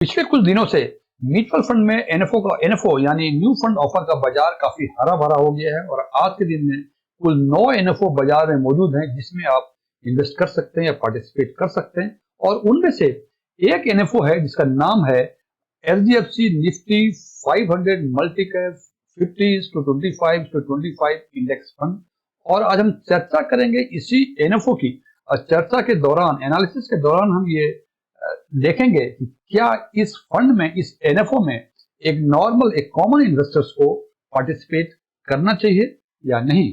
पिछले कुछ दिनों से म्यूचुअल फंड में एनएफओ यानी न्यू फंड ऑफर का बाजार काफी हरा भरा हो गया है और आज के दिन में कुल 9 एनएफओ बाजार में मौजूद हैं जिसमें आप इन्वेस्ट कर सकते हैं या पार्टिसिपेट कर सकते हैं। और उनमें से एक एनएफओ है जिसका नाम है HDFC Nifty 500 multi cap 50/25/25 index fund. और आज हम चर्चा करेंगे इसी एनएफओ की। और चर्चा के दौरान, एनालिसिस के दौरान हम ये देखेंगे कि क्या इस फंड में, इस एनएफओ में एक कॉमन इन्वेस्टर्स को पार्टिसिपेट करना चाहिए या नहीं।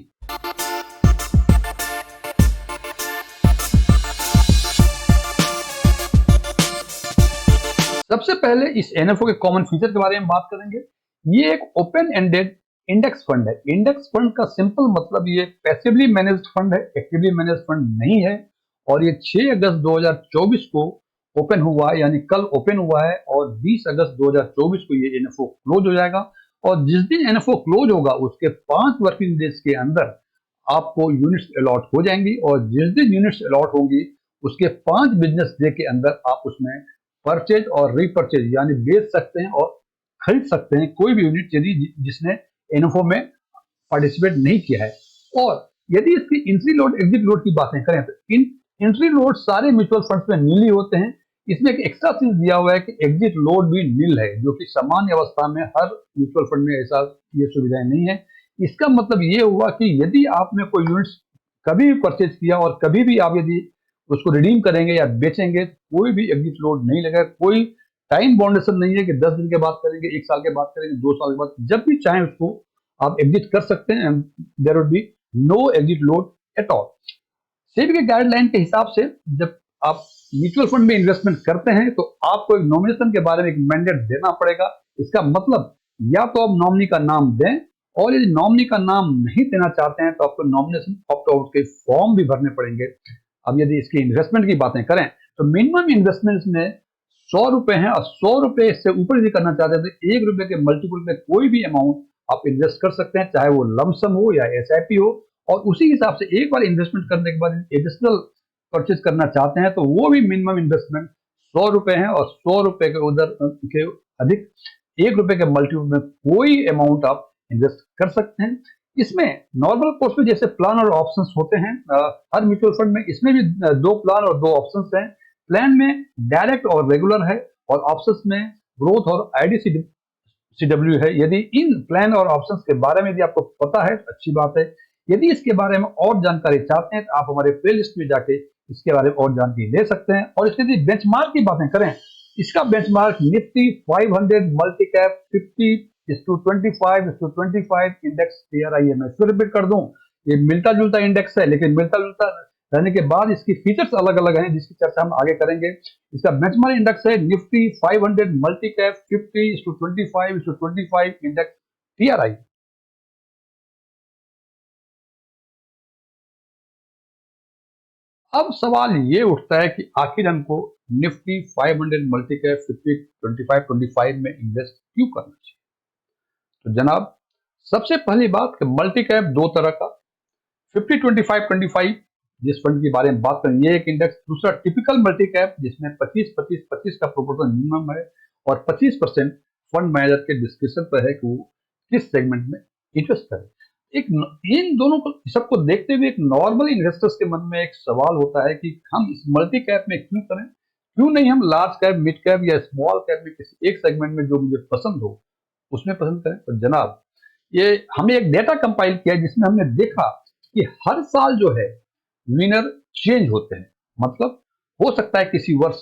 सबसे पहले इस एनएफओ के कॉमन फीचर के बारे में बात करेंगे। ये एक ओपन एंडेड इंडेक्स फंड है। इंडेक्स फंड का सिंपल मतलब ये पैसिवली मैनेज्ड फंड है, एक्टिवली मैनेज्ड फंड नहीं है। और ये 6 अगस्त 2024 को ओपन हुआ है, यानी कल ओपन हुआ है और 20 अगस्त 2024 को ये एनएफओ क्लोज हो जाएगा। और जिस दिन एनएफओ क्लोज होगा उसके 5 वर्किंग डेज के अंदर आपको यूनिट्स अलॉट हो जाएंगी और जिस दिन यूनिट्स अलॉट होंगी उसके 5 बिजनेस डे के अंदर आप उसमें परचेज और रीपरचेज यानी बेच सकते हैं और खरीद सकते हैं कोई भी यूनिट यदि जिसने एनएफओ में पार्टिसिपेट नहीं किया है। और यदि इसकी एंट्री लोड एग्जिट लोड की बातें करें तो एंट्री लोड सारे म्यूचुअल फंड्स में नील ही होते हैं। इसमें एक एक्स्ट्रा चीज दिया हुआ है कि एग्जिट लोड भी नील है, जो कि सामान्य अवस्था में हर म्यूचुअल फंड में ऐसा ये सुविधाएं नहीं है। इसका मतलब ये हुआ कि यदि आपने कोई यूनिट्स कभी भी परचेज किया और कभी भी आप यदि उसको रिडीम करेंगे या बेचेंगे तो कोई भी एग्जिट लोड नहीं लगेगा। कोई टाइम बाउंडेशन नहीं है कि 10 दिन के बाद करेंगे, 1 साल के बाद करेंगे, 2 साल के बाद, जब भी चाहें उसको आप एग्जिट कर सकते हैं। There would be no exit load at all. SEBI के गाइडलाइन के हिसाब से जब आप म्यूचुअल फंड में इन्वेस्टमेंट करते हैं तो आपको एक नॉमिनेशन के बारे में एक मैंडेट देना पड़ेगा। इसका मतलब या तो आप नॉमिनी का नाम दें और यदि नॉमिनी का नाम नहीं देना चाहते हैं तो आपको नॉमिनेशन ऑप्ट आउट के फॉर्म भी भरने पड़ेंगे। अब यदि इसकी इन्वेस्टमेंट की बातें करें तो मिनिमम इन्वेस्टमेंट में 100 रुपए है और 100 रुपए से ऊपर यदि करना चाहते हैं तो 1 रुपए के मल्टीपल में कोई भी अमाउंट आप इन्वेस्ट कर सकते हैं, चाहे वो लमसम हो या एसआईपी हो। और उसी हिसाब से एक बार इन्वेस्टमेंट करने के बाद एडिशनल परचेज करना चाहते हैं तो वो भी मिनिमम इन्वेस्टमेंट 100 रुपए है और 100 रुपए के उधर के अधिक 1 रुपए के मल्टीपल में कोई अमाउंट आप इन्वेस्ट कर सकते हैं। इसमें नॉर्मल कोर्स में जैसे प्लान और ऑप्शंस होते हैं हर म्यूचुअल फंड में, इसमें भी 2 प्लान और 2 ऑप्शंस हैं। प्लान में डायरेक्ट और रेगुलर है और ऑप्शंस में ग्रोथ और आईडीसीडब्ल्यू है। यदि इन प्लान और ऑप्शंस के बारे में यदि आपको पता है तो अच्छी बात है। यदि इसके बारे में और जानकारी चाहते हैं तो आप हमारे प्लेलिस्ट में जाके इसके बारे में और जानकारी ले सकते हैं। और इसके यदि बेंचमार्क की बातें करें, इसका benchmark Nifty 500 multi cap 50/25/25 index TRI है। मैं फिर रिपीट कर दूं, ये मिलता जुलता इंडेक्स है लेकिन मिलता जुलता रहने के बाद इसकी फीचर्स अलग अलग हैं जिसकी चर्चा हम आगे करेंगे। इसका बेंचमार्क इंडेक्स है Nifty 500 multi cap 50/25/25 index TRI. अब सवाल ये उठता है कि आखिर हमको निफ्टी 500 मल्टी कैप 50/25/25 में इन्वेस्ट क्यों करना चाहिए। तो जनाब, सबसे पहली बात कि मल्टी कैप 2 तरह का, 50/25/25 जिस फंड के बारे में बात करें ये एक इंडेक्स, दूसरा टिपिकल मल्टी कैप जिसमें 25-25-25 का प्रोपोर्शन मिनिमम है और 25% फंड मैनेजर के डिस्क्रिप्शन पर है कि वो किस सेगमेंट में इन्वेस्ट करे। इन दोनों को सबको देखते हुए एक नॉर्मल इन्वेस्टर्स के मन में एक सवाल होता है कि हम इस मल्टी कैप में क्यों करें, क्यों नहीं हम लार्ज कैप, मिड कैप या स्मॉल कैप में किसी एक सेगमेंट में जो मुझे पसंद हो उसमें पसंद करें। तो जनाब, ये हमने एक डेटा कंपाइल किया जिसमें हमने देखा कि हर साल जो है विनर चेंज होते हैं। मतलब हो सकता है किसी वर्ष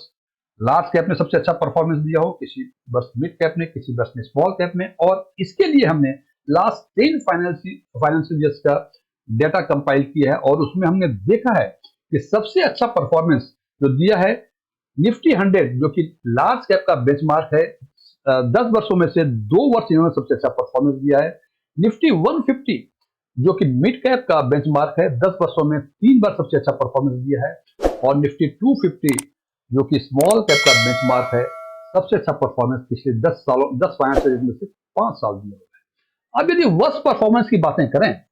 लार्ज कैप ने सबसे अच्छा परफॉर्मेंस दिया हो, किसी वर्ष मिड कैप ने, किसी वर्ष में स्मॉल कैप में। और इसके लिए हमने लास्ट 10 फाइनेंशियल ईयर्स का डेटा कंपाइल किया है और उसमें हमने देखा है कि सबसे अच्छा परफॉर्मेंस जो दिया है निफ्टी 100 जो कि लार्ज कैप का बेंचमार्क है, 10 वर्षों में से 2 वर्ष इन्होंने सबसे अच्छा परफॉर्मेंस दिया है। निफ्टी 150 जो कि मिड कैप का बेंचमार्क है, 10 वर्षों में 3 बार सबसे अच्छा परफॉर्मेंस दिया है। और निफ्टी 250 जो कि स्मॉल कैप का बेंचमार्क है, सबसे अच्छा परफॉर्मेंस पिछले 10 फाइनेंशियल ईयर में से 5 साल दिया है। अब यदि वर्स्ट परफॉर्मेंस की बातें करें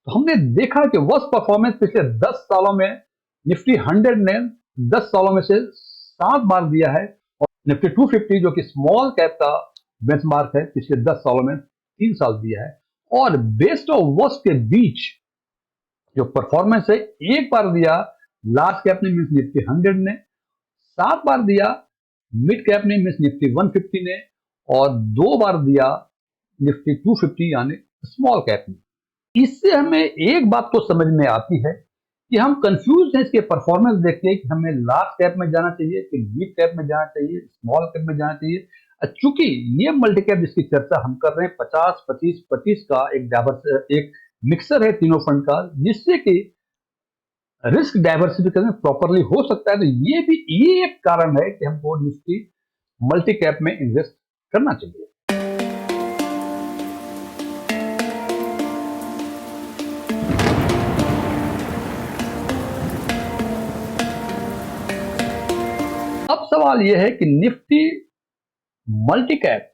तो हमने देखा कि वर्स्ट परफॉर्मेंस पिछले 10 सालों में निफ्टी 100 ने 10 सालों में से 7 बार दिया है और निफ्टी 250 जो कि स्मॉल कैप का बेंचमार्क है, पिछले 10 सालों में 3 साल दिया है, और बेस्ट और वर्स्ट के बीच जो परफॉर्मेंस है, एक बार दिया लार्ज कैप ने मीन्स निफ्टी 100 ने, 7 बार दिया मिड कैप ने मीन्स निफ्टी 150 ने, और 2 बार दिया निफ्टी 250 यानी स्मॉल कैप ने। इससे हमें एक बात तो समझ में आती है कि हम कंफ्यूज हैं इसके परफॉर्मेंस देख के कि हमें लार्ज कैप में जाना चाहिए कि मिड कैप में जाना चाहिए, स्मॉल कैप में जाना चाहिए। चूंकि ये मल्टी कैप जिसकी चर्चा हम कर रहे हैं 50-25-25 का एक मिक्सर है तीनों फंड का, जिससे कि रिस्क डाइवर्सिफिकेशन प्रॉपरली हो सकता है। तो ये एक कारण है कि हमको निफ्टी मल्टी कैप में इन्वेस्ट करना चाहिए। अब सवाल यह है कि निफ्टी मल्टी कैप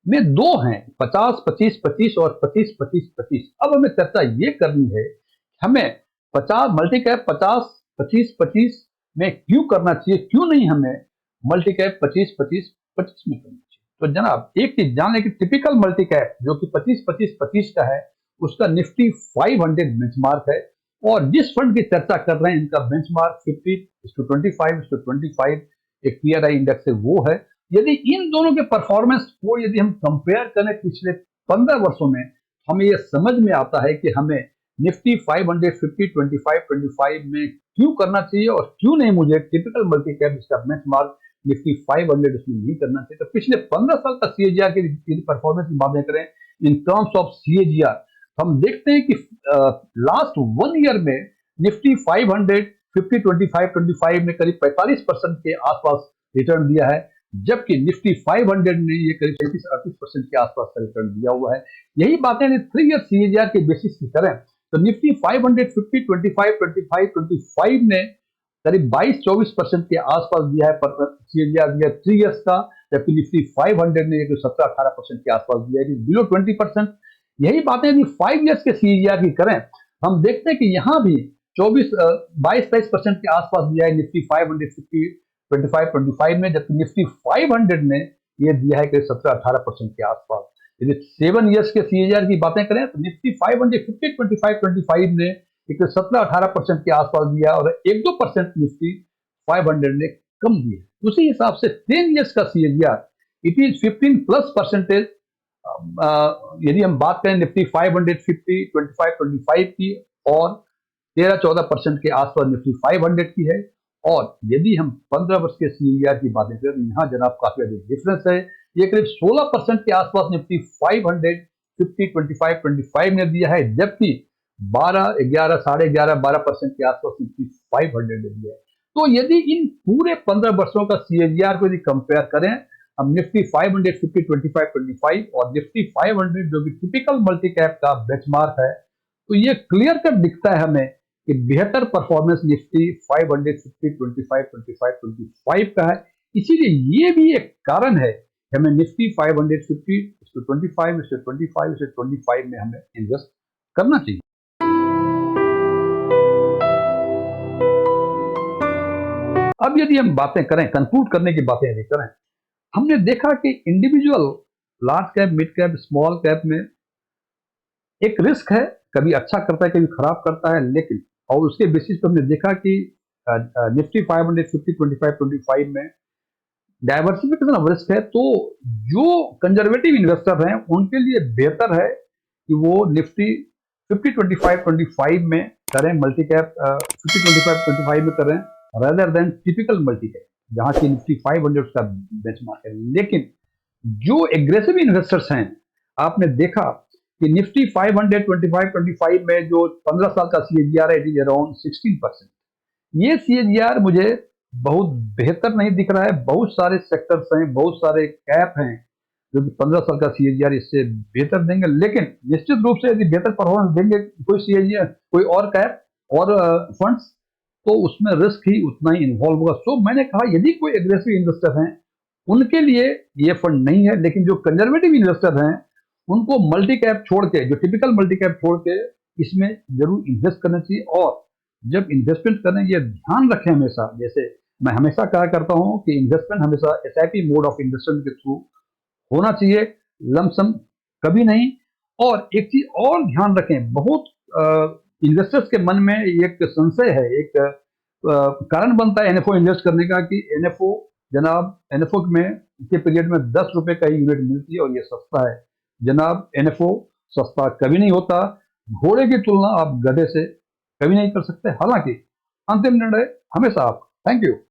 में दो हैं, 50-25-25 और 25-25-25। अब हमें चर्चा ये करनी है हमें 50 मल्टी कैप 50-25-25 में क्यों करना चाहिए, क्यों नहीं हमें मल्टी कैप 25-25-25 में करना चाहिए। तो जनाब एक चीज जान लें कि टिपिकल मल्टी कैप जो कि 25-25-25 का है, उसका निफ्टी 500 बेंचमार्क है, और जिस फंड की चर्चा कर रहे हैं इनका बेंचमार्क 50:25:25 एक पीआरआई इंडेक्स है, वो है। यदि इन दोनों के परफॉर्मेंस को यदि हम कंपेयर करें पिछले 15 वर्षों में, हमें यह समझ में आता है कि हमें निफ्टी 500 50-25-25 में क्यों करना चाहिए और क्यों नहीं मुझे टिपिकल मल्टी कैप इसका बेंचमार्क निफ्टी 500 इसमें नहीं करना चाहिए। तो पिछले 15 साल का सीएजीआर की परफॉर्मेंस की बातें करें इन टर्म्स ऑफ सीएजीआर, हम देखते हैं कि लास्ट 1 ईयर में निफ्टी 500 50-25-25 में करीब 45% के आसपास रिटर्न दिया है, जबकि निफ्टी 500 ने ये करीब 37-38% के आसपास का रिटर्न दिया हुआ है। यही बातें 3 ईयर सीएजीआर के बेसिस की करें तो निफ्टी 500 50-25-25-25 ने करीब 22-24% के आसपास दिया है सीएजीआर दिया 3 ईयर्स का, जबकि निफ्टी 500 ने 17-18% के आसपास दिया है, बिलो 20%। यही बातें यदि 5 ईयर्स के सीएजीआर की करें, हम देखते हैं कि यहां भी 22-23% के आसपास दिया है निफ्टी 500 50-25-25 में, जबकि निफ्टी 500 ने ये दिया है कि 17-18% के आसपास। यदि 7 ईयर्स के सीएजीआर की बातें करें तो निफ्टी 500 50-25-25 ने 17-18% के आसपास दिया, और 1-2% निफ्टी 500 ने कम दिया। उसी हिसाब से 10 ईयर्स का सीएजीआर इट इज 15+%। यदि हम बात करें निफ्टी 500 50-25-25 की, और 13-14% के आसपास निफ्टी 500 की है, और यदि हम 15 वर्ष के सीएजीआर की बातें करें तो यहाँ जनाब काफी अधिक डिफरेंस है। ये करीब 16% के आसपास निफ्टी 500 50-25-25 ने दिया है, जबकि 12-11 11.5-12% के आसपास निफ्टी 500 ने दिया है। तो यदि इन पूरे 15 वर्षों का सीएजीआर को यदि कंपेयर करें, हम निफ्टी 500 50-25-25 और निफ्टी 500 जो कि टिपिकल मल्टी कैप का बेंचमार्क है, तो ये क्लियर कट दिखता है हमें कि बेहतर परफॉर्मेंस निफ्टी 500 50-25-25-25 का है। इसीलिए ये भी एक कारण है कि हमें निफ्टी 500 50-25 में हमें इन्वेस्ट करना चाहिए। अब यदि हम बातें करें, कंक्लूड करने की बातें यदि करें, हमने देखा कि individual large cap mid cap small cap में एक रिस्क है, कभी अच्छा करता है कभी खराब करता है, लेकिन और उसके बेसिस पर हमने देखा कि निफ्टी 500 50-25-25 में डाइवर्सिफिकेशन ऑफ रिस्क है। तो जो कंजर्वेटिव इन्वेस्टर हैं उनके लिए बेहतर है कि वो निफ्टी 50-25-25 में करें, मल्टी कैप 50-25-25 में करें, rather than typical multi cap जहां की निफ्टी 500 का बेंचमार्क है। लेकिन जो एग्रेसिव इन्वेस्टर्स हैं, आपने देखा कि निफ्टी 500 25-25 में जो 15 साल का सीएजीआर है इट इज अराउंड 16%। ये सीएजीआर मुझे बहुत बेहतर नहीं दिख रहा है। बहुत सारे सेक्टर्स हैं, बहुत सारे कैप हैं जो कि 15 साल का सीएजीआर इससे बेहतर देंगे, लेकिन निश्चित रूप से यदि बेहतर परफॉर्मेंस देंगे कोई सीएजीआर कोई और कैप और फंड्स, तो उसमें रिस्क ही उतना ही इन्वॉल्व होगा। सो मैंने कहा यदि कोई एग्रेसिव इन्वेस्टर हैं उनके लिए ये फंड नहीं है, लेकिन जो कंजर्वेटिव इन्वेस्टर हैं उनको मल्टी कैप छोड़ के, जो टिपिकल मल्टी कैप छोड़ के इसमें जरूर इन्वेस्ट करना चाहिए। और जब इन्वेस्टमेंट करें ये ध्यान रखें हमेशा, जैसे मैं हमेशा कहा करता हूं कि इन्वेस्टमेंट हमेशा एसआईपी मोड ऑफ इन्वेस्टमेंट के थ्रू होना चाहिए, लमसम कभी नहीं। और एक चीज और ध्यान रखें, बहुत इन्वेस्टर्स के मन में एक संशय है, एक कारण बनता है एनएफओ इन्वेस्ट करने का कि एनएफओ, जनाब एनएफओ में के पीरियड में 10 रुपए का ही यूनिट मिलती है और ये सस्ता है। जनाब एनएफओ सस्ता कभी नहीं होता। घोड़े की तुलना आप गधे से कभी नहीं कर सकते। हालांकि अंतिम निर्णय हमेशा आप। Thank you.